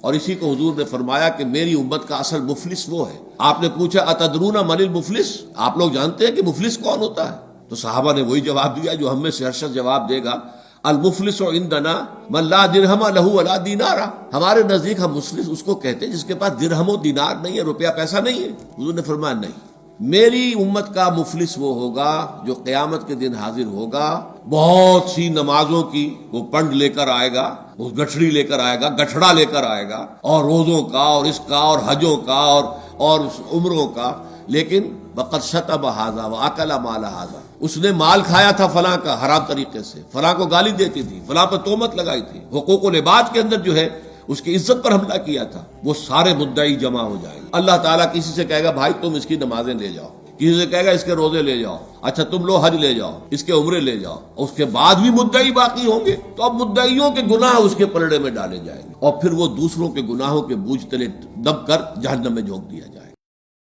اور اسی کو حضور نے فرمایا کہ میری امت کا اصل مفلس وہ ہے۔ آپ نے پوچھا اتدرون من المفلس، آپ لوگ جانتے ہیں کہ مفلس کون ہوتا ہے؟ تو صحابہ نے وہی جواب دیا جو ہم میں سے ہر شخص جواب دے گا، المفلس عندنا من لا درہم لہ ولا دینار، ہمارے نزدیک ہم مفلس اس کو کہتے ہیں جس کے پاس درہم و دینار نہیں ہے، روپیہ پیسہ نہیں ہے۔ حضور نے فرمایا نہیں، میری امت کا مفلس وہ ہوگا جو قیامت کے دن حاضر ہوگا، بہت سی نمازوں کی وہ پنڈ لے کر آئے گا، وہ گٹھڑی لے کر آئے گا، گٹھڑا لے کر آئے گا، اور روزوں کا اور اس کا اور حجوں کا اور عمروں کا، لیکن وقد شتم ھذا واکل مال ھذا، اس نے مال کھایا تھا فلاں کا حرام طریقے سے، فلاں کو گالی دیتی تھی، فلاں پر تہمت لگائی تھی، حقوق العباد کے اندر جو ہے اس کی عزت پر حملہ کیا تھا، وہ سارے مدعی جمع ہو جائیں گے۔ اللہ تعالیٰ کسی سے کہے گا بھائی تم اس کی نمازیں لے جاؤ، کسی سے کہے گا اس کے روزے لے جاؤ، اچھا تم لو حج لے جاؤ، اس کے عمرے لے جاؤ، اس کے بعد بھی مدعی باقی ہوں گے، تو اب مدعیوں کے گناہ اس کے پلڑے میں ڈالے جائیں گے، اور پھر وہ دوسروں کے گناہوں کے بوجھ تلے دب کر جہنم میں جھونک دیا جائے گا۔